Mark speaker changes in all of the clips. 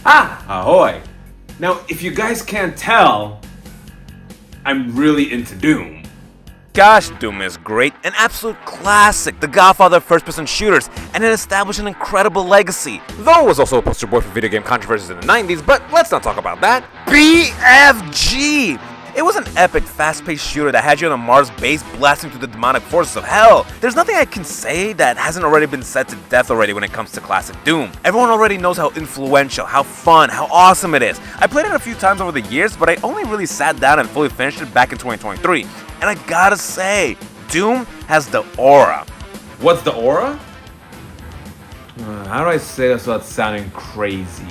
Speaker 1: Ah, ahoy! Now, if you guys can't tell, I'm really into Doom.
Speaker 2: Gosh, Doom is great, an absolute classic, the godfather of first-person shooters, and it established an incredible legacy. Though it was also a poster boy for video game controversies in the 90s, but let's not talk about that. BFG! It was an epic, fast-paced shooter that had you on a Mars base blasting through the demonic forces of hell. There's nothing I can say that hasn't already been said to death already when it comes to classic Doom. Everyone already knows how influential, how fun, how awesome it is. I played it a few times over the years, but I only really sat down and fully finished it back in 2023. And I gotta say, Doom has the aura.
Speaker 1: What's the aura? How do I say this without sounding crazy?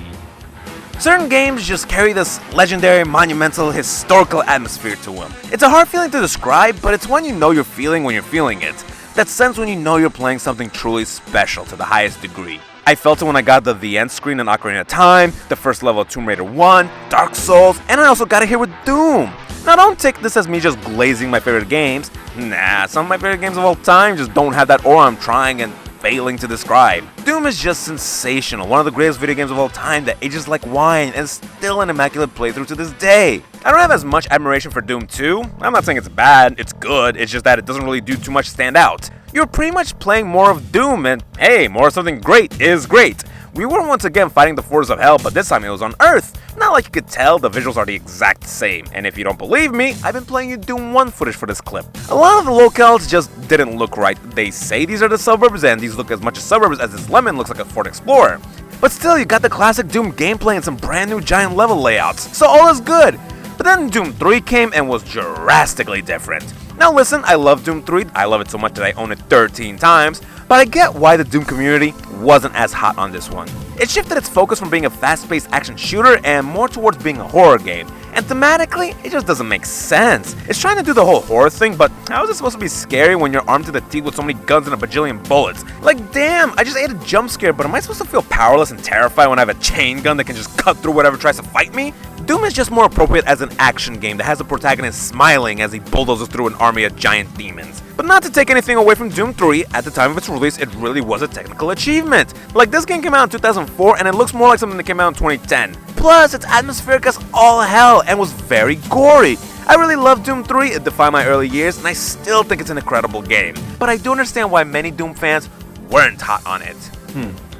Speaker 2: Certain games just carry this legendary, monumental, historical atmosphere to them. It's a hard feeling to describe, but it's one you know you're feeling when you're feeling it. That sense when you know you're playing something truly special to the highest degree. I felt it when I got the end screen in Ocarina of Time, the first level of Tomb Raider 1, Dark Souls, and I also got it here with Doom. Now don't take this as me just glazing my favorite games. Nah, some of my favorite games of all time just don't have that aura I'm trying and failing to describe. Doom is just sensational, one of the greatest video games of all time that ages like wine and is still an immaculate playthrough to this day. I don't have as much admiration for Doom 2. I'm not saying it's bad, it's good, it's just that it doesn't really do too much to stand out. You're pretty much playing more of Doom, and hey, more of something great is great. We were once again fighting the forces of hell, but this time it was on Earth. Not like you could tell, the visuals are the exact same. And if you don't believe me, I've been playing you Doom 1 footage for this clip. A lot of the locales just didn't look right. They say these are the suburbs, and these look as much as suburbs as this lemon looks like a Ford Explorer. But still, you got the classic Doom gameplay and some brand new giant level layouts, so all is good. But then Doom 3 came and was drastically different. Now listen, I love Doom 3, I love it so much that I own it 13 times, but I get why the Doom community wasn't as hot on this one. It shifted its focus from being a fast-paced action shooter and more towards being a horror game. And thematically, it just doesn't make sense. It's trying to do the whole horror thing, but how is it supposed to be scary when you're armed to the teeth with so many guns and a bajillion bullets? Like damn, I just ate a jump scare, but am I supposed to feel powerless and terrified when I have a chain gun that can just cut through whatever tries to fight me? Doom is just more appropriate as an action game that has the protagonist smiling as he bulldozes through an army of giant demons. But not to take anything away from Doom 3, at the time of its release it really was a technical achievement. Like this game came out in 2004 and it looks more like something that came out in 2010. Plus it's atmospheric as all hell and was very gory. I really loved Doom 3, it defined my early years and I still think it's an incredible game. But I do understand why many Doom fans weren't hot on it.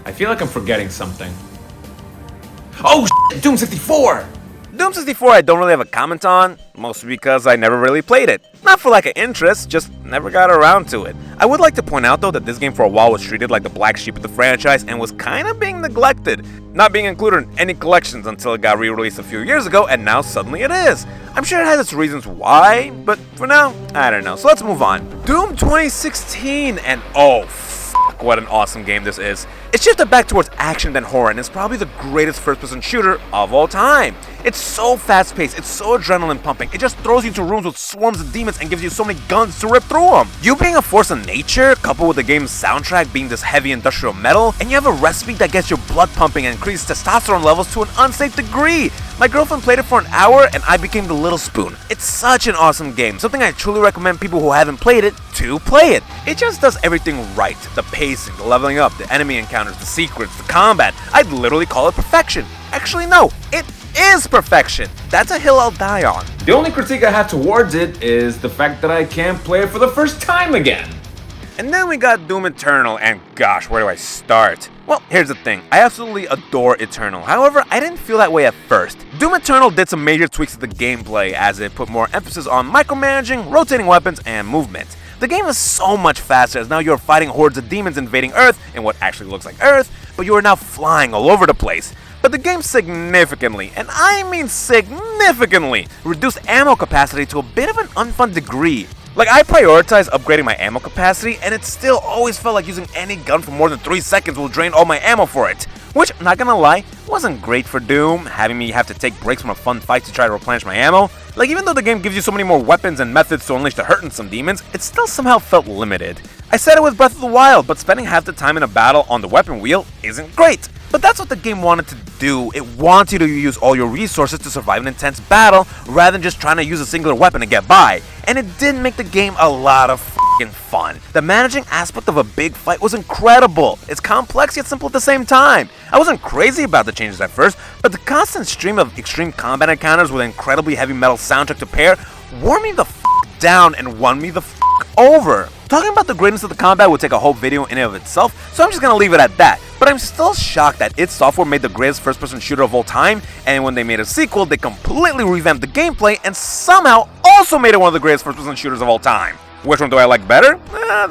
Speaker 1: I feel like I'm forgetting something. Oh shit, Doom 64!
Speaker 2: Doom 64 I don't really have a comment on, mostly because I never really played it. Not for lack of interest, just never got around to it. I would like to point out though that this game for a while was treated like the black sheep of the franchise and was kinda being neglected, not being included in any collections until it got re-released a few years ago and now suddenly it is. I'm sure it has its reasons why, but for now, I don't know, so let's move on. Doom 2016 and oh fuck, what an awesome game this is. It shifted back towards action than horror and is probably the greatest first-person shooter of all time. It's so fast-paced, it's so adrenaline-pumping, it just throws you into rooms with swarms of demons and gives you so many guns to rip through them. You being a force of nature, coupled with the game's soundtrack being this heavy industrial metal, and you have a recipe that gets your blood pumping and increases testosterone levels to an unsafe degree. My girlfriend played it for an hour and I became the little spoon. It's such an awesome game, something I truly recommend people who haven't played it to play it. It just does everything right. The pacing, the leveling up, the enemy encounters, the secrets, the combat. I'd literally call it perfection. Actually no, it is perfection. That's a hill I'll die on.
Speaker 1: The only critique I have towards it is the fact that I can't play it for the first time again.
Speaker 2: And then we got Doom Eternal, and gosh, where do I start? Well, here's the thing, I absolutely adore Eternal, however, I didn't feel that way at first. Doom Eternal did some major tweaks to the gameplay as it put more emphasis on micromanaging, rotating weapons, and movement. The game is so much faster as now you're fighting hordes of demons invading Earth in what actually looks like Earth, but you are now flying all over the place. But the game significantly, and I mean significantly, reduced ammo capacity to a bit of an unfun degree. Like, I prioritized upgrading my ammo capacity, and it still always felt like using any gun for more than 3 seconds will drain all my ammo for it. Which, not gonna lie, wasn't great for Doom, having me have to take breaks from a fun fight to try to replenish my ammo. Like, even though the game gives you so many more weapons and methods to unleash the hurt in some demons, it still somehow felt limited. I said it with Breath of the Wild, but spending half the time in a battle on the weapon wheel isn't great. But that's what the game wanted to do. It wants you to use all your resources to survive an intense battle, rather than just trying to use a singular weapon to get by. And it did make the game a lot of f***ing fun. The managing aspect of a big fight was incredible. It's complex yet simple at the same time. I wasn't crazy about the changes at first, but the constant stream of extreme combat encounters with an incredibly heavy metal soundtrack to pair wore me the f*** down and won me the f*** over. Talking about the greatness of the combat would take a whole video in and of itself, so I'm just gonna leave it at that. But I'm still shocked that id Software made the greatest first-person shooter of all time, and when they made a sequel, they completely revamped the gameplay and somehow also made it one of the greatest first-person shooters of all time. Which one do I like better?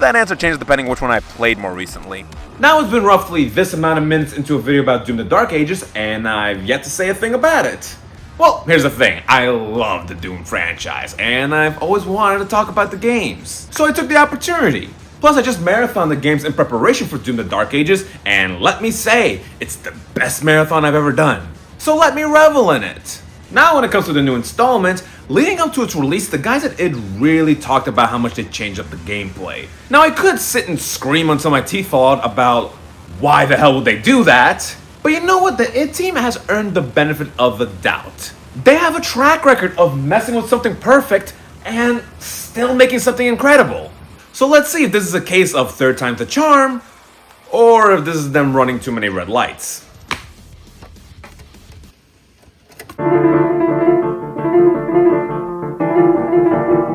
Speaker 2: That answer changes depending on which one I played more recently.
Speaker 1: Now it's been roughly this amount of minutes into a video about Doom the Dark Ages, and I've yet to say a thing about it. Well, here's the thing, I love the Doom franchise, and I've always wanted to talk about the games. So I took the opportunity. Plus, I just marathoned the games in preparation for Doom the Dark Ages, and let me say, it's the best marathon I've ever done. So let me revel in it. Now when it comes to the new installment, leading up to its release, the guys at id really talked about how much they changed up the gameplay. Now I could sit and scream until my teeth fall out about why the hell would they do that? But you know what, the id team has earned the benefit of the doubt. They have a track record of messing with something perfect and still making something incredible. So let's see if this is a case of third time's the charm, or if this is them running too many red lights.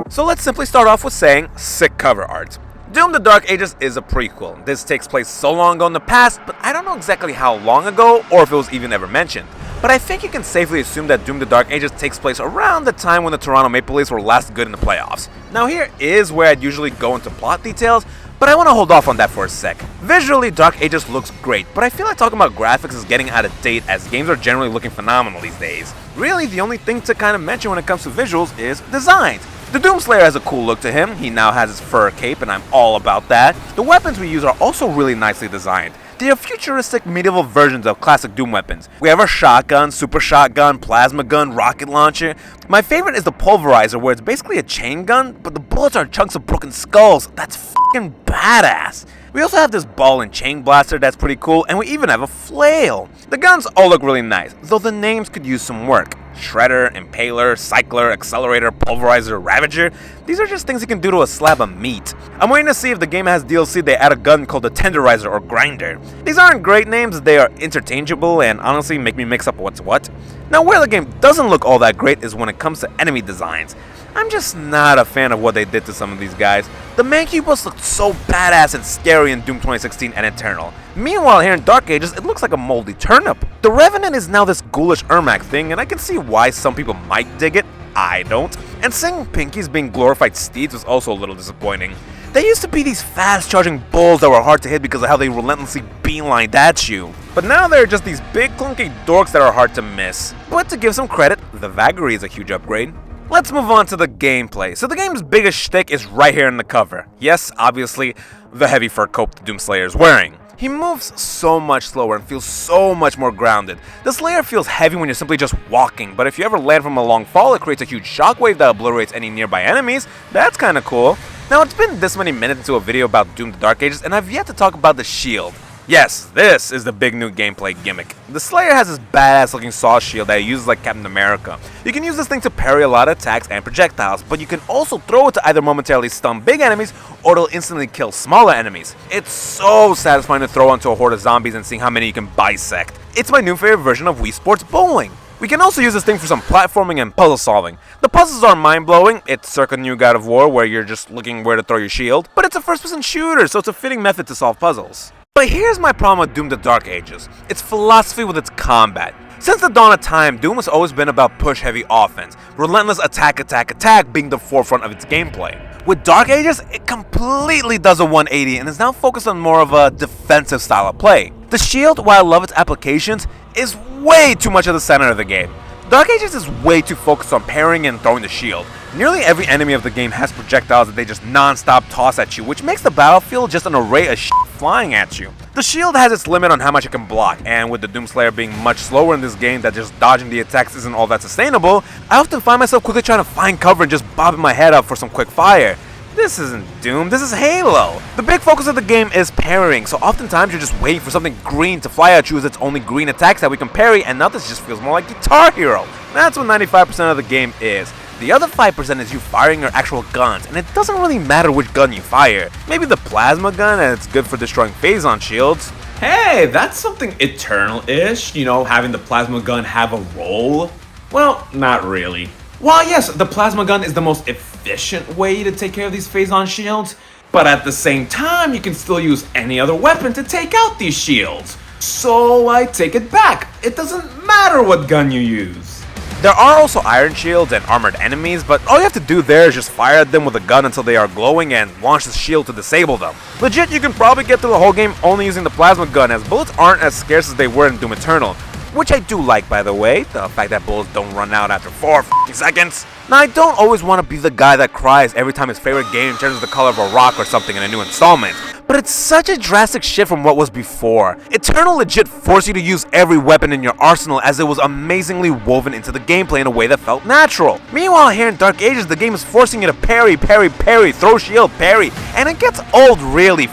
Speaker 2: So let's simply start off with saying, sick cover art. Doom the Dark Ages is a prequel. This takes place so long ago in the past, but I don't know exactly how long ago or if it was even ever mentioned. But I think you can safely assume that Doom the Dark Ages takes place around the time when the Toronto Maple Leafs were last good in the playoffs. Now here is where I'd usually go into plot details, but I want to hold off on that for a sec. Visually, Dark Ages looks great, but I feel like talking about graphics is getting out of date as games are generally looking phenomenal these days. Really, the only thing to kind of mention when it comes to visuals is designs. The Doomslayer has a cool look to him, he now has his fur cape and I'm all about that. The weapons we use are also really nicely designed. They are futuristic medieval versions of classic Doom weapons. We have our shotgun, super shotgun, plasma gun, rocket launcher. My favorite is the pulverizer where it's basically a chain gun, but the bullets are chunks of broken skulls. That's f***ing badass. We also have this ball and chain blaster that's pretty cool, and we even have a flail. The guns all look really nice, though the names could use some work. Shredder, Impaler, Cycler, Accelerator, Pulverizer, Ravager. These are just things you can do to a slab of meat. I'm waiting to see if the game has DLC they add a gun called the Tenderizer or Grinder. These aren't great names, they are interchangeable and honestly make me mix up what's what. Now where the game doesn't look all that great is when it comes to enemy designs. I'm just not a fan of what they did to some of these guys. The Mancubus looked so badass and scary in Doom 2016 and Eternal. Meanwhile here in Dark Ages, it looks like a moldy turnip. The Revenant is now this ghoulish Ermac thing, and I can see why some people might dig it. I don't. And seeing Pinkies being glorified steeds was also a little disappointing. They used to be these fast-charging bulls that were hard to hit because of how they relentlessly beelined at you. But now they're just these big clunky dorks that are hard to miss. But to give some credit, the Vagary is a huge upgrade. Let's move on to the gameplay. So the game's biggest shtick is right here in the cover. Yes, obviously, the heavy fur coat the Doomslayer is wearing. He moves so much slower and feels so much more grounded. The Slayer feels heavy when you're simply just walking, but if you ever land from a long fall, it creates a huge shockwave that obliterates any nearby enemies. That's kinda cool. Now it's been this many minutes into a video about Doom the Dark Ages, and I've yet to talk about the shield. Yes, this is the big new gameplay gimmick. The Slayer has this badass looking saw shield that he uses like Captain America. You can use this thing to parry a lot of attacks and projectiles, but you can also throw it to either momentarily stun big enemies or it'll instantly kill smaller enemies. It's so satisfying to throw onto a horde of zombies and seeing how many you can bisect. It's my new favorite version of Wii Sports Bowling. We can also use this thing for some platforming and puzzle solving. The puzzles are mind-blowing. It's circa new God of War where you're just looking where to throw your shield, but it's a first-person shooter, so it's a fitting method to solve puzzles. But here's my problem with Doom the Dark Ages. Its philosophy with its combat. Since the dawn of time, Doom has always been about push-heavy offense, relentless attack being the forefront of its gameplay. With Dark Ages, it completely does a 180 and is now focused on more of a defensive style of play. The shield, while I love its applications, is way too much at the center of the game. Dark Ages is way too focused on parrying and throwing the shield. Nearly every enemy of the game has projectiles that they just non-stop toss at you, which makes the battlefield just an array of shit flying at you. The shield has its limit on how much it can block, and with the Doomslayer being much slower in this game that just dodging the attacks isn't all that sustainable, I often find myself quickly trying to find cover and just bobbing my head up for some quick fire. This isn't Doom, this is Halo. The big focus of the game is parrying, so oftentimes you're just waiting for something green to fly at you as its only green attacks that we can parry, and now this just feels more like Guitar Hero. That's what 95% of the game is. The other 5% is you firing your actual guns, and it doesn't really matter which gun you fire. Maybe the plasma gun, and it's good for destroying phazon shields.
Speaker 1: Hey, that's something Eternal-ish, you know, having the plasma gun have a role. Well, not really. While yes, the plasma gun is the most efficient way to take care of these phazon shields, but at the same time, you can still use any other weapon to take out these shields. So I take it back. It doesn't matter what gun you use.
Speaker 2: There are also iron shields and armored enemies, but all you have to do there is just fire at them with a gun until they are glowing and launch the shield to disable them. Legit, you can probably get through the whole game only using the plasma gun, as bullets aren't as scarce as they were in Doom Eternal. Which I do like, by the way, the fact that bullets don't run out after 4 seconds. Now, I don't always want to be the guy that cries every time his favorite game changes the color of a rock or something in a new installment, but it's such a drastic shift from what was before. Eternal legit forced you to use every weapon in your arsenal, as it was amazingly woven into the gameplay in a way that felt natural. Meanwhile, here in Dark Ages, the game is forcing you to parry, parry, parry, throw shield, parry, and it gets old really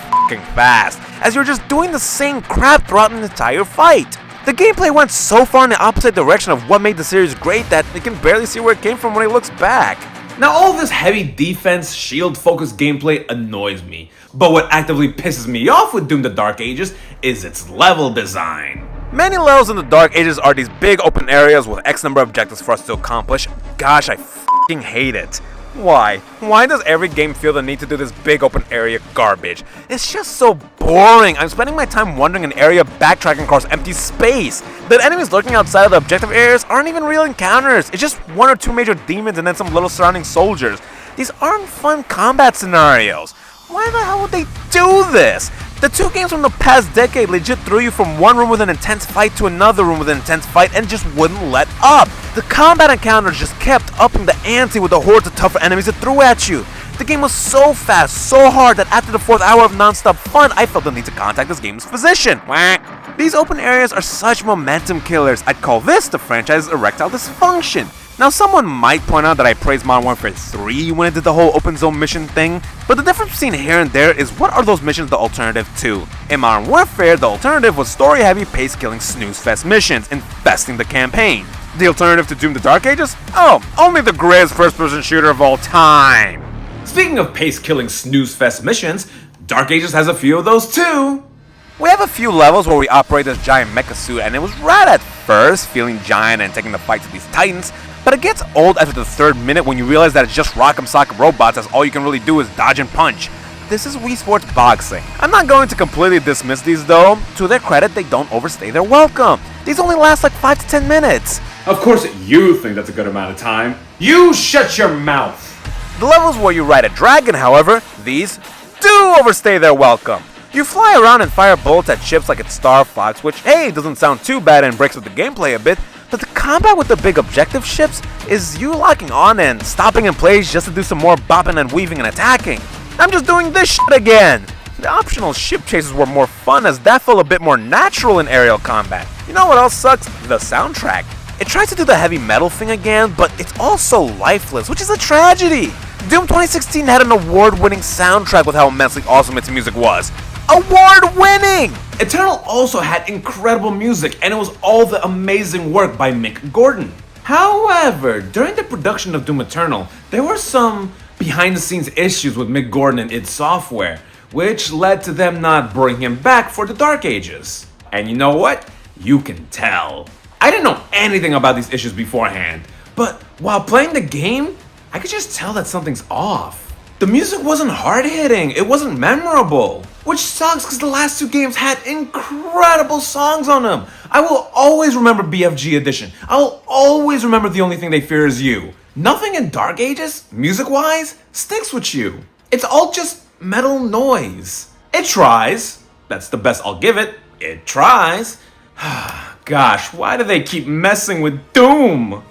Speaker 2: fast, as you're just doing the same crap throughout an entire fight. The gameplay went so far in the opposite direction of what made the series great that it can barely see where it came from when it looks back.
Speaker 1: Now all this heavy defense, shield-focused gameplay annoys me, but what actively pisses me off with Doom the Dark Ages is its level design.
Speaker 2: Many levels in the Dark Ages are these big open areas with X number of objectives for us to accomplish. Gosh, I f***ing hate it. Why? Why does every game feel the need to do this big open area garbage? It's just so boring. I'm spending my time wandering an area backtracking across empty space. The enemies lurking outside of the objective areas aren't even real encounters. It's just 1 or 2 major demons and then some little surrounding soldiers. These aren't fun combat scenarios. Why the hell would they do this? The 2 games from the past decade legit threw you from one room with an intense fight to another room with an intense fight and just wouldn't let up. The combat encounters just kept upping the ante with the hordes of tougher enemies it threw at you. The game was so fast, so hard that after the 4th hour of non-stop fun, I felt the need to contact this game's physician. Whack. These open areas are such momentum killers. I'd call this the franchise's erectile dysfunction. Now, someone might point out that I praised Modern Warfare 3 when it did the whole open zone mission thing, but the difference between here and there is what are those missions the alternative to? In Modern Warfare, the alternative was story-heavy, pace-killing snooze-fest missions, infesting the campaign. The alternative to Doom the Dark Ages? Oh, only the greatest first-person shooter of all time.
Speaker 1: Speaking of pace-killing snooze-fest missions, Dark Ages has a few of those too.
Speaker 2: We have a few levels where we operate this giant mecha suit, and it was rad at first, feeling giant and taking the fight to these titans, but it gets old after the 3rd minute when you realize that it's just rock'em sock'em robots, as all you can really do is dodge and punch. This is Wii Sports boxing. I'm not going to completely dismiss these though. To their credit, they don't overstay their welcome. These only last like 5 to 10 minutes.
Speaker 1: Of course you think that's a good amount of time. You shut your mouth!
Speaker 2: The levels where you ride a dragon, however, these do overstay their welcome. You fly around and fire bullets at ships like it's Star Fox, which, hey, doesn't sound too bad and breaks up the gameplay a bit, but the combat with the big objective ships is you locking on and stopping in place just to do some more bopping and weaving and attacking. I'm just doing this shit again. The optional ship chases were more fun, as that felt a bit more natural in aerial combat. You know what else sucks? The soundtrack. It tries to do the heavy metal thing again, but it's also lifeless, which is a tragedy. Doom 2016 had an award-winning soundtrack with how immensely awesome its music was. Award-winning!
Speaker 1: Eternal also had incredible music, and it was all the amazing work by Mick Gordon. However, during the production of Doom Eternal, there were some behind-the-scenes issues with Mick Gordon and id Software, which led to them not bringing him back for the Dark Ages. And you know what? You can tell. I didn't know anything about these issues beforehand, but while playing the game, I could just tell that something's off. The music wasn't hard-hitting, it wasn't memorable, which sucks because the last 2 games had incredible songs on them. I will always remember BFG Edition. I will always remember The Only Thing They Fear Is You. Nothing in Dark Ages, music-wise, sticks with you. It's all just metal noise. It tries. That's the best I'll give it. It tries. Gosh, why do they keep messing with Doom?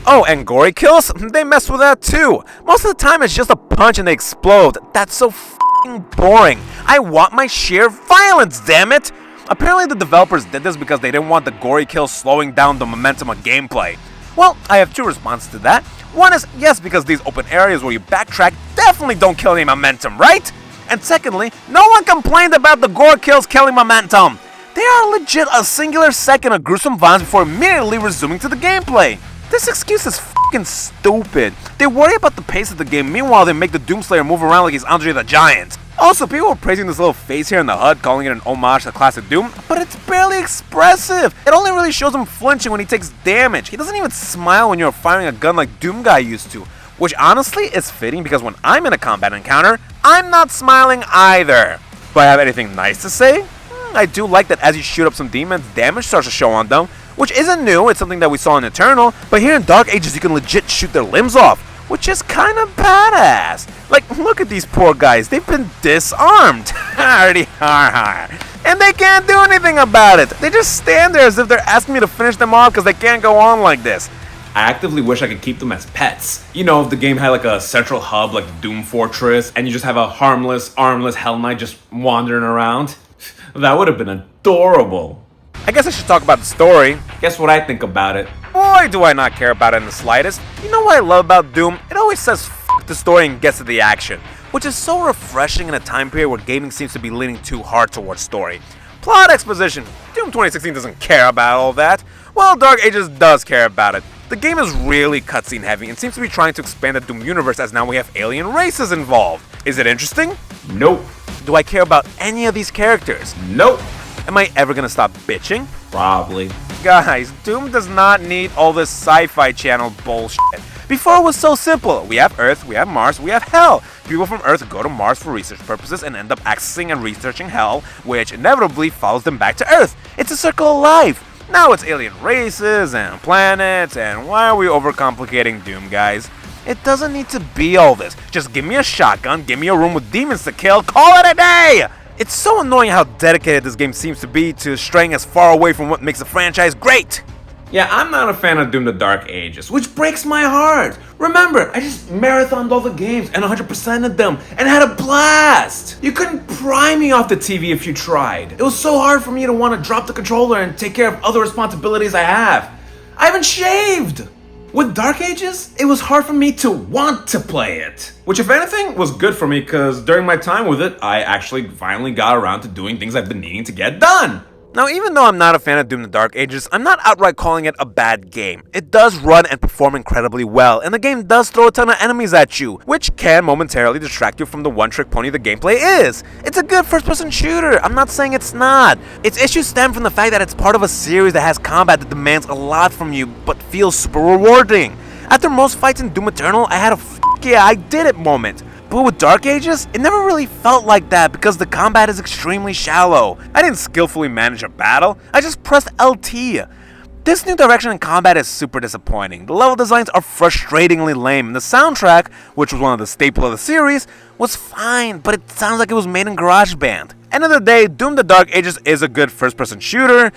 Speaker 2: Oh, and Gore kills? They mess with that too. Most of the time it's just a punch and they explode. That's so f***ing boring. I want my sheer violence, damn it! Apparently the developers did this because they didn't want the gory kills slowing down the momentum of gameplay. Well, I have 2 responses to that. One is, yes, because these open areas where you backtrack definitely don't kill any momentum, right? And secondly, no one complained about the gore kills killing momentum. They are legit a singular second of gruesome violence before immediately resuming to the gameplay. This excuse is fucking stupid. They worry about the pace of the game, meanwhile they make the Doomslayer move around like he's Andre the Giant. Also, people were praising this little face here in the HUD, calling it an homage to classic Doom, but it's barely expressive. It only really shows him flinching when he takes damage. He doesn't even smile when you're firing a gun like Doom Guy used to, which honestly is fitting because when I'm in a combat encounter, I'm not smiling either. Do I have anything nice to say? I do like that as you shoot up some demons, damage starts to show on them, which isn't new, it's something that we saw in Eternal, but here in Dark Ages you can legit shoot their limbs off, which is kinda badass. Like, look at these poor guys, they've been disarmed. Hardy har har. And they can't do anything about it. They just stand there as if they're asking me to finish them off because they can't go on like this.
Speaker 1: I actively wish I could keep them as pets. You know, if the game had like a central hub like Doom Fortress, and you just have a harmless, armless Hell Knight just wandering around, that would have been adorable.
Speaker 2: I guess I should talk about the story.
Speaker 1: Guess what I think about it?
Speaker 2: Boy, do I not care about it in the slightest. You know what I love about Doom? It always says f*** the story and gets to the action, which is so refreshing in a time period where gaming seems to be leaning too hard towards story. Plot exposition. Doom 2016 doesn't care about all that. Well, Dark Ages does care about it. The game is really cutscene heavy and seems to be trying to expand the Doom universe as now we have alien races involved. Is it interesting?
Speaker 1: Nope.
Speaker 2: Do I care about any of these characters?
Speaker 1: Nope.
Speaker 2: Am I ever gonna stop bitching?
Speaker 1: Probably.
Speaker 2: Guys, Doom does not need all this sci-fi channel bullshit. Before it was so simple. We have Earth, we have Mars, we have Hell. People from Earth go to Mars for research purposes and end up accessing and researching Hell, which inevitably follows them back to Earth. It's a circle of life. Now it's alien races and planets, and why are we overcomplicating Doom, guys? It doesn't need to be all this. Just give me a shotgun, give me a room with demons to kill, call it a day! It's so annoying how dedicated this game seems to be to straying as far away from what makes the franchise great.
Speaker 1: Yeah, I'm not a fan of Doom the Dark Ages, which breaks my heart. Remember, I just marathoned all the games and 100%ed them and had a blast. You couldn't pry me off the TV if you tried. It was so hard for me to want to drop the controller and take care of other responsibilities I have. I haven't shaved. With Dark Ages, it was hard for me to want to play it. Which, if anything, was good for me because during my time with it, I actually finally got around to doing things I've been needing to get done.
Speaker 2: Now, even though I'm not a fan of Doom the Dark Ages, I'm not outright calling it a bad game. It does run and perform incredibly well, and the game does throw a ton of enemies at you, which can momentarily distract you from the one-trick pony the gameplay is. It's a good first-person shooter, I'm not saying it's not. Its issues stem from the fact that it's part of a series that has combat that demands a lot from you, but feels super rewarding. After most fights in Doom Eternal, I had a f*** yeah, I did it moment. But with Dark Ages, it never really felt like that because the combat is extremely shallow. I didn't skillfully manage a battle, I just pressed LT. This new direction in combat is super disappointing. The level designs are frustratingly lame, and the soundtrack, which was one of the staples of the series, was fine, but it sounds like it was made in GarageBand. End of the day, Doom the Dark Ages is a good first-person shooter,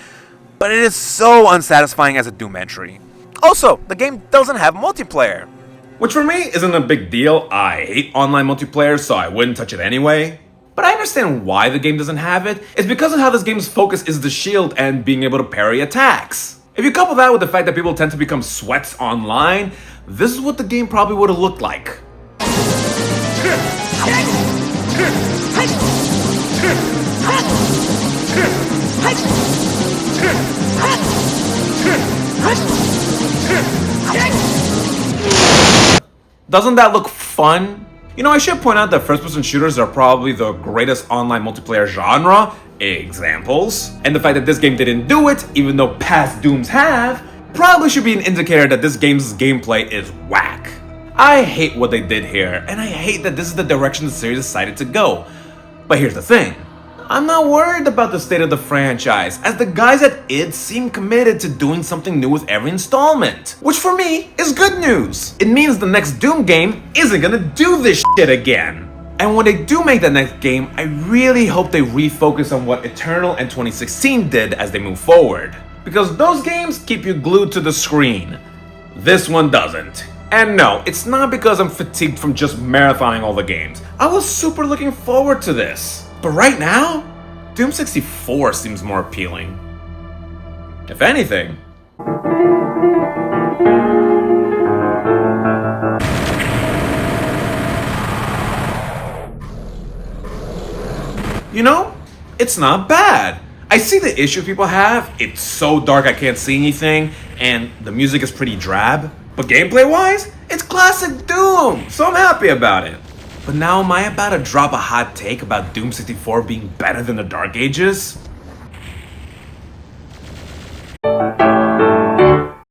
Speaker 2: but it is so unsatisfying as a Doom entry. Also, the game doesn't have multiplayer.
Speaker 1: Which for me isn't a big deal. I hate online multiplayer, so I wouldn't touch it anyway. But I understand why the game doesn't have it. It's because of how this game's focus is the shield and being able to parry attacks. If you couple that with the fact that people tend to become sweats online, this is what the game probably would have looked like. Doesn't that look fun? You know, I should point out that first-person shooters are probably the greatest online multiplayer genre. Examples. And the fact that this game didn't do it, even though past Dooms have, probably should be an indicator that this game's gameplay is whack. I hate what they did here, and I hate that this is the direction the series decided to go. But here's the thing. I'm not worried about the state of the franchise, as the guys at id seem committed to doing something new with every installment. Which for me is good news. It means the next Doom game isn't gonna do this shit again. And when they do make the next game, I really hope they refocus on what Eternal and 2016 did as they move forward. Because those games keep you glued to the screen. This one doesn't. And no, it's not because I'm fatigued from just marathoning all the games. I was super looking forward to this. But right now, Doom 64 seems more appealing. If anything. You know, it's not bad. I see the issue people have. It's so dark I can't see anything, and the music is pretty drab. But gameplay-wise, it's classic Doom, so I'm happy about it. But now am I about to drop a hot take about Doom 64 being better than the Dark Ages?